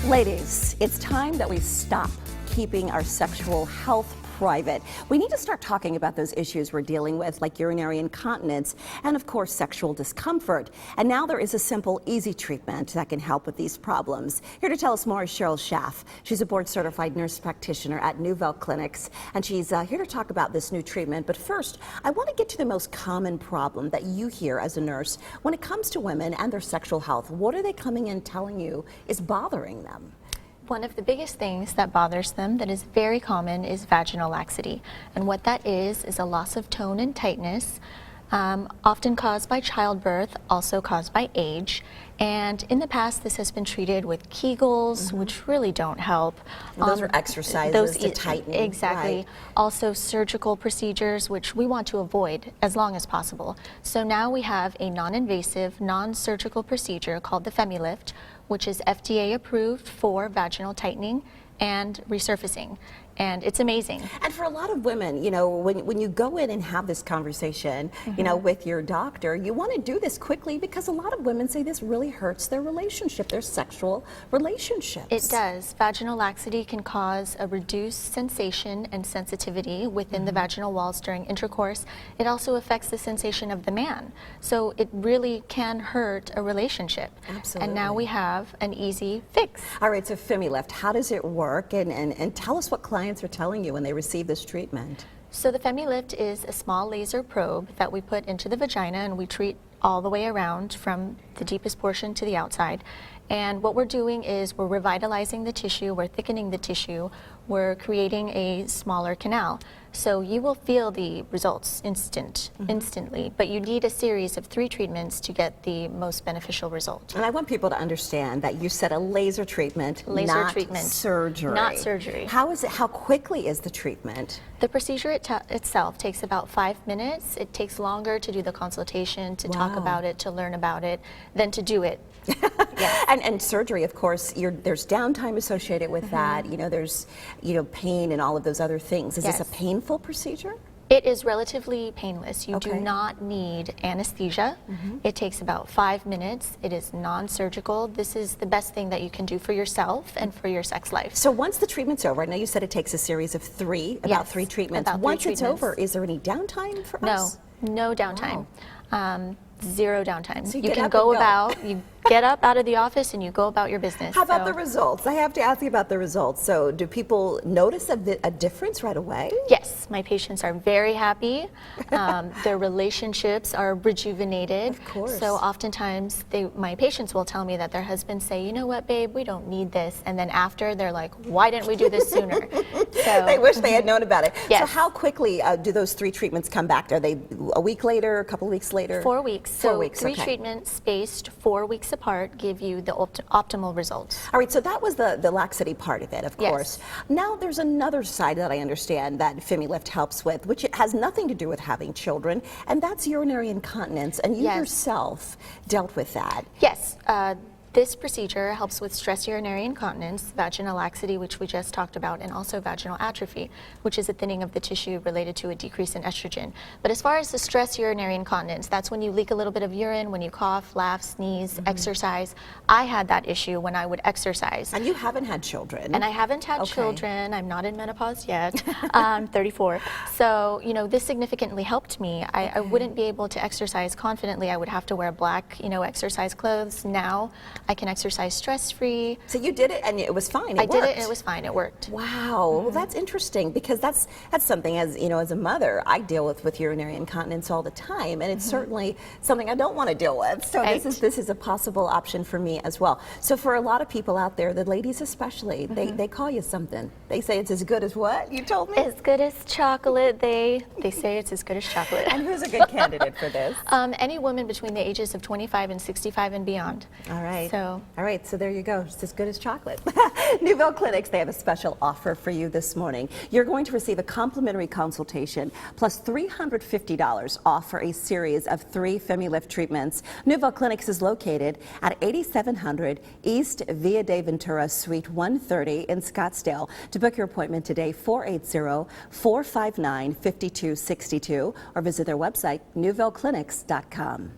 Ladies, it's time that we stop keeping our sexual health private. We need to start talking about those issues we're dealing with, like urinary incontinence and, of course, sexual discomfort. And now there is a simple, easy treatment that can help with these problems. Here to tell us more is Cheryl Schaff. She's a board-certified nurse practitioner at Nuvell Clinics, and she's here to talk about this new treatment. But first, I want to get to the most common problem that you hear as a nurse when it comes to women and their sexual health. What are they coming in telling you is bothering them? One of the biggest things that bothers them that is very common is vaginal laxity. And what that is a loss of tone and tightness, often caused by childbirth, also caused by age. And in the past, this has been treated with Kegels, which really don't help. Those are exercises to tighten. Exactly. Right. Also surgical procedures, which we want to avoid as long as possible. So now we have a non-invasive, non-surgical procedure called the Femilift, which is FDA approved for vaginal tightening and resurfacing. And it's amazing. And for a lot of women, you know, when you go in and have this conversation, you know, with your doctor, you want to do this quickly because a lot of women say this really hurts their relationship, their sexual relationships. It does. Vaginal laxity can cause a reduced sensation and sensitivity within the vaginal walls during intercourse. It also affects the sensation of the man. So it really can hurt a relationship. Absolutely. And now we have an easy fix. All right, so Femilift, how does it work? And tell us what clients are telling you when they receive this treatment. So the Femilift is a small laser probe that we put into the vagina, and we treat all the way around from the deepest portion to the outside. And what we're doing is we're revitalizing the tissue, we're thickening the tissue, we're creating a smaller canal. So you will feel the results instantly, but you need a series of 3 treatments to get the most beneficial result. And I want people to understand that you said a laser treatment, not surgery. Not surgery. How is it? How quickly is the treatment? The procedure itself takes about 5 minutes. It takes longer to do the consultation, to talk about it, to learn about it, than to do it. Yes. And surgery, of course, there's downtime associated with that. You know, there's pain and all of those other things. Is this a painful procedure? It is relatively painless. You do not need anesthesia. It takes about 5 minutes. It is non-surgical. This is the best thing that you can do for yourself and for your sex life. So once the treatment's over, I know you said it takes a series of 3 treatments. Once it's over, is there any downtime for us? No downtime. Wow. 0 downtime. So you can go about, you get up out of the office and you go about your business. How about the results? I have to ask you about the results. So do people notice a difference right away? Yes, my patients are very happy. Their relationships are rejuvenated. Of course. So oftentimes my patients will tell me that their husbands say, you know what, babe, we don't need this. And then after, they're like, why didn't we do this sooner? So they wish they had known about it. Yes. So how quickly do those 3 treatments come back? Are they a week later, a couple of weeks later? 4 weeks. 4 weeks, 3 treatments spaced 4 weeks apart give you the optimal results. All right, so that was the laxity part of it, of course. Now there's another side that I understand that Femilift helps with, which has nothing to do with having children, and that's urinary incontinence, and you yourself dealt with that. Yes. This procedure helps with stress urinary incontinence, vaginal laxity, which we just talked about, and also vaginal atrophy, which is a thinning of the tissue related to a decrease in estrogen. But as far as the stress urinary incontinence, that's when you leak a little bit of urine, when you cough, laugh, sneeze, exercise. I had that issue when I would exercise. And you haven't had children. And I haven't had children. I'm not in menopause yet. I'm 34. So, you know, this significantly helped me. I wouldn't be able to exercise confidently. I would have to wear black, exercise clothes. Now, I can exercise stress-free. So you did it and it was fine. I did it and it was fine. It worked. Wow. Well, that's interesting because that's something as a mother I deal with urinary incontinence all the time, and it's certainly something I don't want to deal with. So this is a possible option for me as well. So for a lot of people out there, the ladies especially, they call you something. They say it's as good as what? You told me? As good as chocolate. They say it's as good as chocolate. And who's a good candidate for this? Any woman between the ages of 25 and 65 and beyond. All right. So. All right, so there you go. It's as good as chocolate. Nuvell Clinics, they have a special offer for you this morning. You're going to receive a complimentary consultation plus $350 off for a series of 3 Femilift treatments. Nuvell Clinics is located at 8700 East Via de Ventura, Suite 130 in Scottsdale. To book your appointment today, 480-459-5262 or visit their website, nuvellclinics.com.